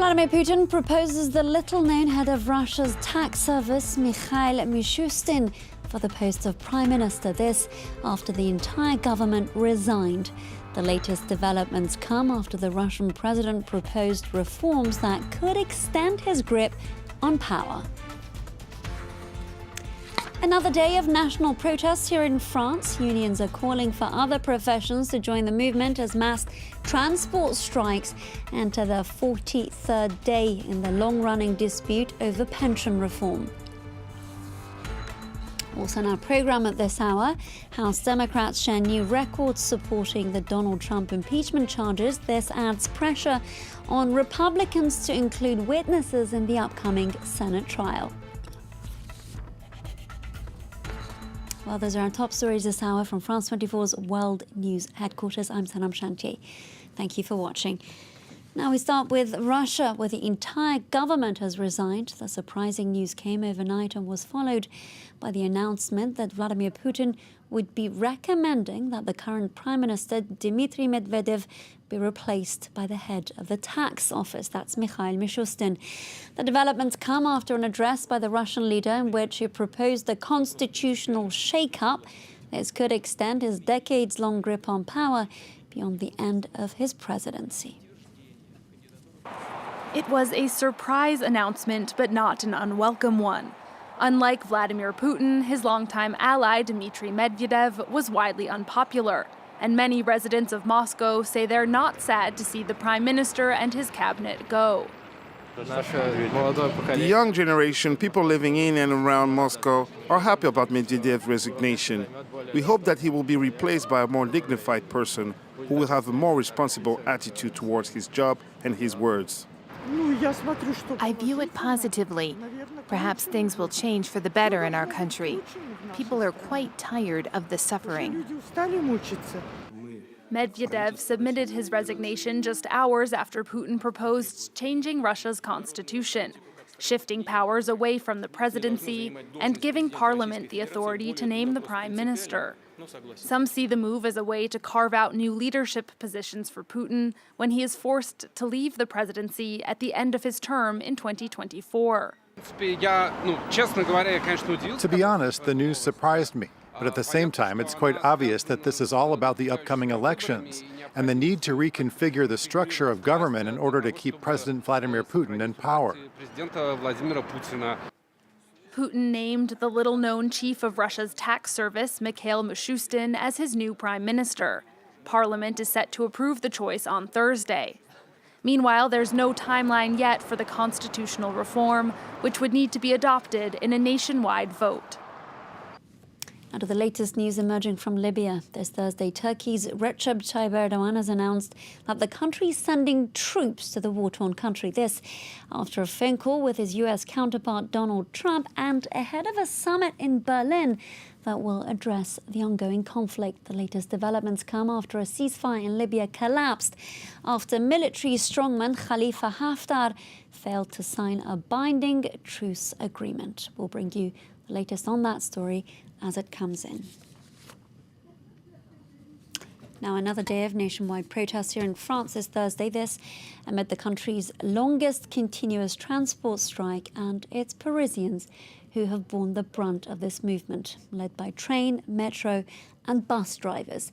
Vladimir Putin proposes the little-known head of Russia's tax service, Mikhail Mishustin, for the post of Prime Minister. This after the entire government resigned. The latest developments come after the Russian president proposed reforms that could extend his grip on power. Another day of national protests here in France. Unions are calling for other professions to join the movement as mass transport strikes enter their 43rd day in the long-running dispute over pension reform. Also in our programme at this hour, House Democrats share new records supporting the Donald Trump impeachment charges. This adds pressure on Republicans to include witnesses in the upcoming Senate trial. Well, those are our top stories this hour from France 24's World News headquarters. I'm Sanam Shantier. Thank you for watching. Now we start with Russia, where the entire government has resigned. The surprising news came overnight and was followed by the announcement that Vladimir Putin would be recommending that the current Prime Minister, Dmitry Medvedev, be replaced by the head of the tax office. That's Mikhail Mishustin. The developments come after an address by the Russian leader in which he proposed a constitutional shake-up. This could extend his decades-long grip on power beyond the end of his presidency. It was a surprise announcement, but not an unwelcome one. Unlike Vladimir Putin, his longtime ally Dmitry Medvedev was widely unpopular, and many residents of Moscow say they're not sad to see the prime minister and his cabinet go. The young generation, people living in and around Moscow, are happy about Medvedev's resignation. We hope that he will be replaced by a more dignified person who will have a more responsible attitude towards his job and his words. I view it positively. Perhaps things will change for the better in our country. People are quite tired of the suffering. Medvedev submitted his resignation just hours after Putin proposed changing Russia's constitution, shifting powers away from the presidency and giving parliament the authority to name the prime minister. Some see the move as a way to carve out new leadership positions for Putin when he is forced to leave the presidency at the end of his term in 2024. To be honest, the news surprised me. But at the same time, it's quite obvious that this is all about the upcoming elections and the need to reconfigure the structure of government in order to keep President Vladimir Putin in power. Putin named the little-known chief of Russia's tax service, Mikhail Mishustin, as his new prime minister. Parliament is set to approve the choice on Thursday. Meanwhile, there's no timeline yet for the constitutional reform, which would need to be adopted in a nationwide vote. Now to the latest news emerging from Libya. This Thursday, Turkey's Recep Tayyip Erdogan has announced that the country is sending troops to the war-torn country. This after a phone call with his US counterpart Donald Trump and ahead of a summit in Berlin that will address the ongoing conflict. The latest developments come after a ceasefire in Libya collapsed after military strongman Khalifa Haftar failed to sign a binding truce agreement. We'll bring you the latest on that story as it comes in. Now, another day of nationwide protests here in France this Thursday. This amid the country's longest continuous transport strike and its Parisians who have borne the brunt of this movement, led by train, metro and bus drivers.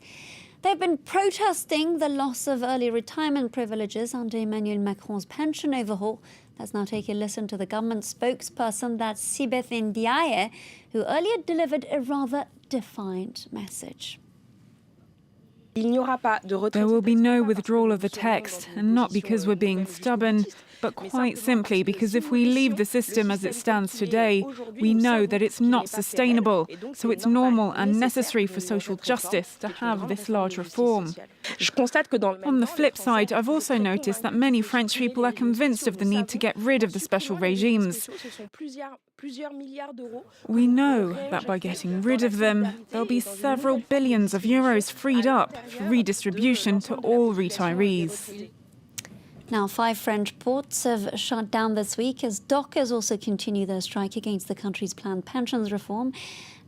They've been protesting the loss of early retirement privileges under Emmanuel Macron's pension overhaul. Let's now take a listen to the government spokesperson, that's Sibeth Ndiaye, who earlier delivered a rather defiant message. There will be no withdrawal of the text, and not because we're being stubborn, but quite simply because if we leave the system as it stands today, we know that it's not sustainable. So it's normal and necessary for social justice to have this large reform. On the flip side, I've also noticed that many French people are convinced of the need to get rid of the special regimes. We know that by getting rid of them, there'll be several billions of euros freed up for redistribution to all retirees. Now, 5 French ports have shut down this week as dockers also continue their strike against the country's planned pensions reform.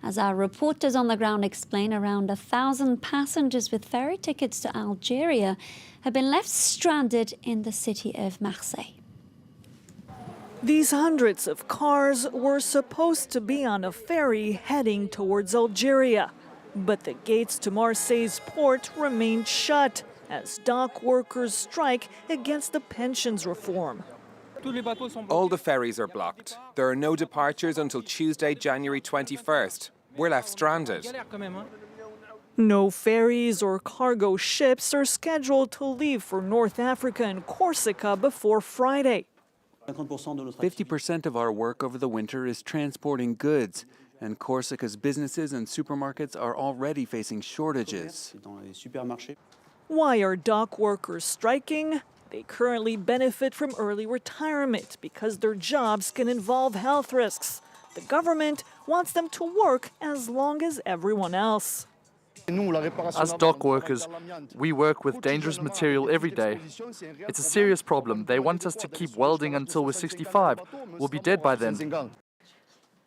As our reporters on the ground explain, around 1,000 passengers with ferry tickets to Algeria have been left stranded in the city of Marseille. These hundreds of cars were supposed to be on a ferry heading towards Algeria, but the gates to Marseille's port remained shut as dock workers strike against the pensions reform. All the ferries are blocked. There are no departures until Tuesday, January 21st. We're left stranded. No ferries or cargo ships are scheduled to leave for North Africa and Corsica before Friday. 50% of our work over the winter is transporting goods, and Corsica's businesses and supermarkets are already facing shortages. Why are dock workers striking? They currently benefit from early retirement because their jobs can involve health risks. The government wants them to work as long as everyone else. As dock workers, we work with dangerous material every day. It's a serious problem. They want us to keep welding until we're 65. We'll be dead by then.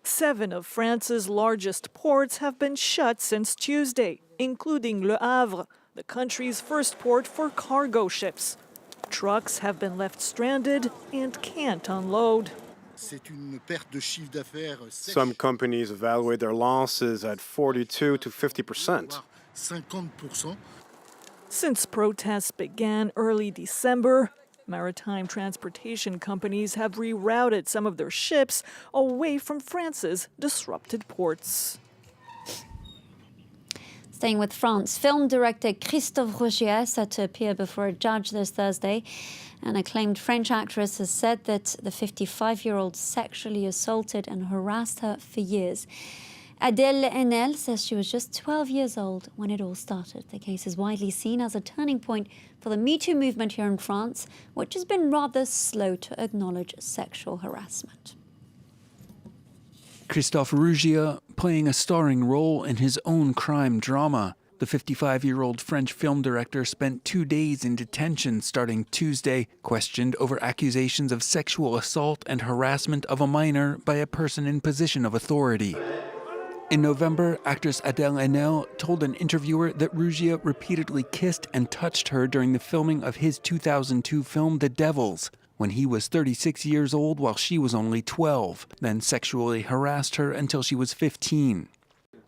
7 of France's largest ports have been shut since Tuesday, including Le Havre, the country's first port for cargo ships. Trucks have been left stranded and can't unload. Some companies evaluate their losses at 42 to 50%. Since protests began early December, maritime transportation companies have rerouted some of their ships away from France's disrupted ports. Staying with France, film director Christophe Rougier is set to appear before a judge this Thursday. An acclaimed French actress has said that the 55-year-old sexually assaulted and harassed her for years. Adèle Haenel says she was just 12 years old when it all started. The case is widely seen as a turning point for the Me Too movement here in France, which has been rather slow to acknowledge sexual harassment. Christophe Rougier playing a starring role in his own crime drama. The 55-year-old French film director spent 2 days in detention starting Tuesday, questioned over accusations of sexual assault and harassment of a minor by a person in position of authority. In November, actress Adèle Haenel told an interviewer that Rougier repeatedly kissed and touched her during the filming of his 2002 film The Devils, when he was 36 years old while she was only 12, then sexually harassed her until she was 15.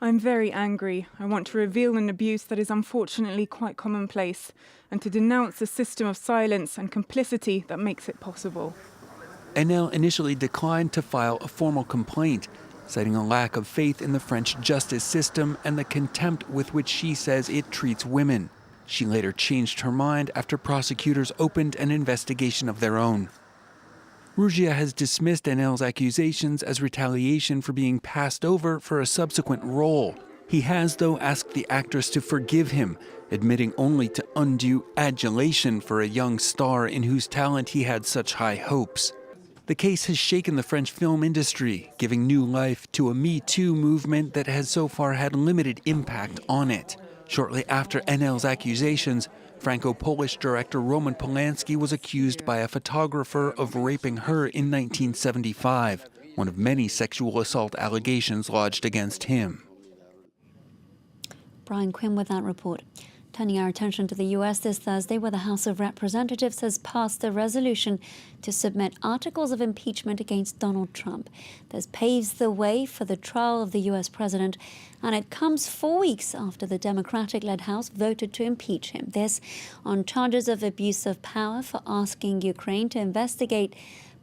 I'm very angry. I want to reveal an abuse that is unfortunately quite commonplace and to denounce the system of silence and complicity that makes it possible. Haenel initially declined to file a formal complaint, citing a lack of faith in the French justice system and the contempt with which she says it treats women. She later changed her mind after prosecutors opened an investigation of their own. Rougier has dismissed Haenel's accusations as retaliation for being passed over for a subsequent role. He has, though, asked the actress to forgive him, admitting only to undue adulation for a young star in whose talent he had such high hopes. The case has shaken the French film industry, giving new life to a Me Too movement that has so far had limited impact on it. Shortly after Haenel's accusations, Franco-Polish director Roman Polanski was accused by a photographer of raping her in 1975, one of many sexual assault allegations lodged against him. Brian Quinn with that report. Turning our attention to the US this Thursday, where the House of Representatives has passed a resolution to submit articles of impeachment against Donald Trump. This paves the way for the trial of the US president, and it comes 4 weeks after the Democratic-led House voted to impeach him. This on charges of abuse of power for asking Ukraine to investigate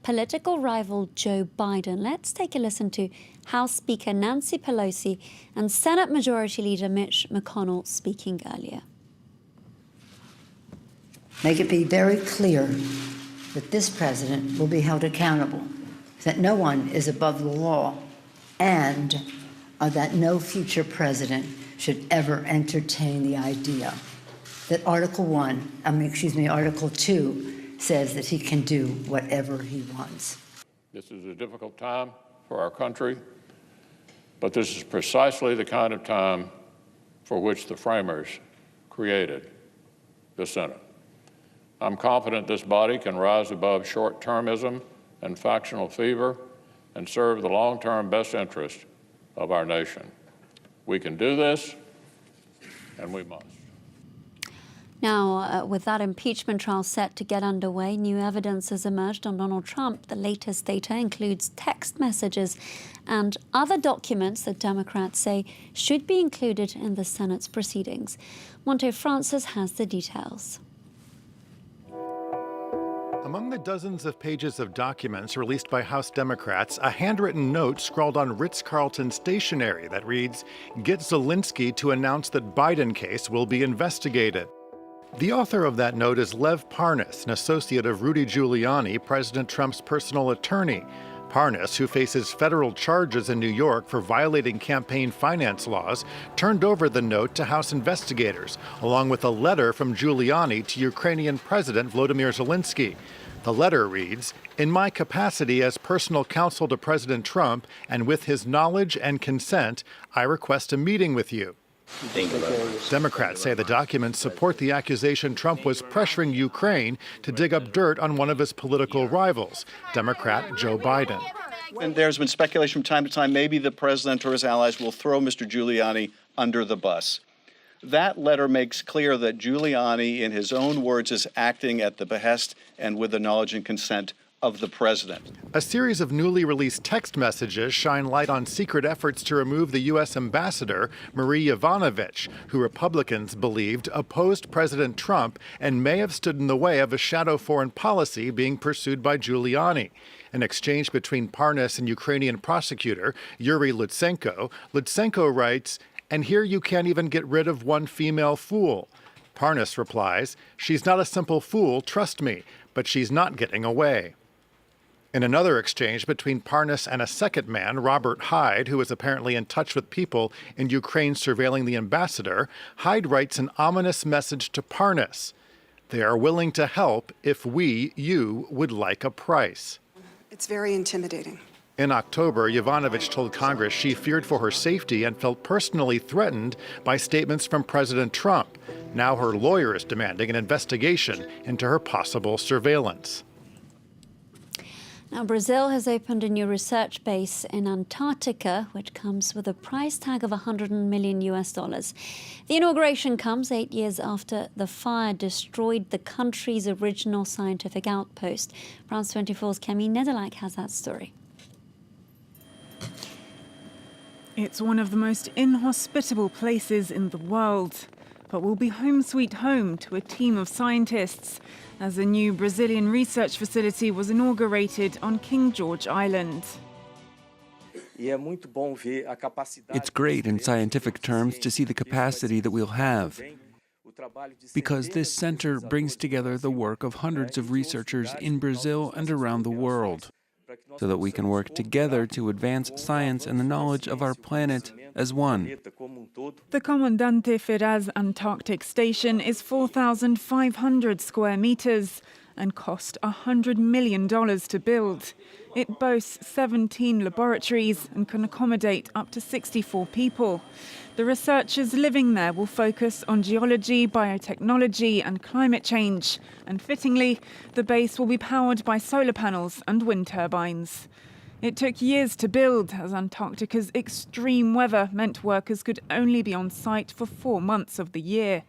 political rival Joe Biden. Let's take a listen to House Speaker Nancy Pelosi and Senate Majority Leader Mitch McConnell speaking earlier. Make it be very clear that this president will be held accountable, that no one is above the law, and that no future president should ever entertain the idea that Article 2 says that he can do whatever he wants. This is a difficult time for our country, but this is precisely the kind of time for which the framers created the Senate. I'm confident this body can rise above short-termism and factional fever and serve the long-term best interest of our nation. We can do this, and we must. Now, with that impeachment trial set to get underway, new evidence has emerged on Donald Trump. The latest data includes text messages and other documents that Democrats say should be included in the Senate's proceedings. Monte Francis has the details. Among the dozens of pages of documents released by House Democrats, a handwritten note scrawled on Ritz-Carlton stationery that reads, "Get Zelensky to announce that Biden case will be investigated." The author of that note is Lev Parnas, an associate of Rudy Giuliani, President Trump's personal attorney. Parnas, who faces federal charges in New York for violating campaign finance laws, turned over the note to House investigators, along with a letter from Giuliani to Ukrainian President Volodymyr Zelensky. The letter reads, "In my capacity as personal counsel to President Trump, and with his knowledge and consent, I request a meeting with you." Democrats say the documents support the accusation Trump was pressuring Ukraine to dig up dirt on one of his political rivals, Democrat Joe Biden. And there's been speculation from time to time maybe the president or his allies will throw Mr. Giuliani under the bus. That letter makes clear that Giuliani, in his own words, is acting at the behest and with the knowledge and consent of the president. A series of newly released text messages shine light on secret efforts to remove the U.S. ambassador, Marie Yovanovitch, who Republicans believed opposed President Trump and may have stood in the way of a shadow foreign policy being pursued by Giuliani. An exchange between Parnas and Ukrainian prosecutor Yuri Lutsenko. Lutsenko writes, "And here you can't even get rid of one female fool." Parnas replies, "She's not a simple fool, trust me, but she's not getting away." In another exchange between Parnas and a second man, Robert Hyde, who is apparently in touch with people in Ukraine surveilling the ambassador, Hyde writes an ominous message to Parnas. "They are willing to help if you would like a price." It's very intimidating. In October, Yovanovitch told Congress she feared for her safety and felt personally threatened by statements from President Trump. Now her lawyer is demanding an investigation into her possible surveillance. Now, Brazil has opened a new research base in Antarctica, which comes with a price tag of $100 million. The inauguration comes 8 years after the fire destroyed the country's original scientific outpost. France 24's Kemi Nederlak has that story. It's one of the most inhospitable places in the world, but will be home sweet home to a team of scientists as a new Brazilian research facility was inaugurated on King George Island. It's great in scientific terms to see the capacity that we'll have, because this center brings together the work of hundreds of researchers in Brazil and around the world, so that we can work together to advance science and the knowledge of our planet as one. The Comandante Ferraz Antarctic Station is 4,500 square meters and cost $100 million to build. It boasts 17 laboratories and can accommodate up to 64 people. The researchers living there will focus on geology, biotechnology and climate change. And fittingly, the base will be powered by solar panels and wind turbines. It took years to build, as Antarctica's extreme weather meant workers could only be on site for 4 months of the year.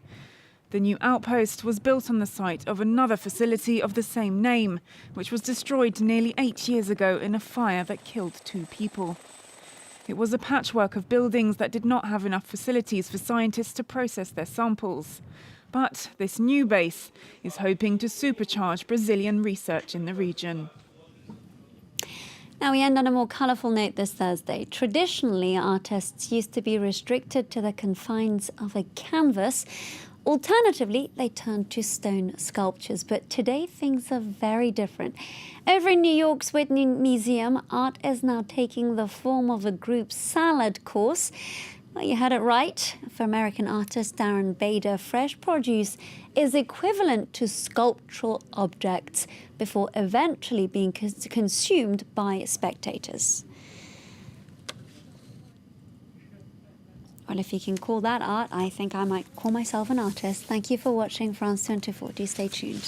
The new outpost was built on the site of another facility of the same name, which was destroyed nearly 8 years ago in a fire that killed 2 people. It was a patchwork of buildings that did not have enough facilities for scientists to process their samples. But this new base is hoping to supercharge Brazilian research in the region. Now we end on a more colourful note this Thursday. Traditionally, artists used to be restricted to the confines of a canvas. Alternatively, they turned to stone sculptures. But today, things are very different. Over in New York's Whitney Museum, art is now taking the form of a group salad course. Well, you heard it right. For American artist Darren Bader, fresh produce is equivalent to sculptural objects before eventually being consumed by spectators. Well, if you can call that art, I think I might call myself an artist. Thank you for watching France 24. Do stay tuned.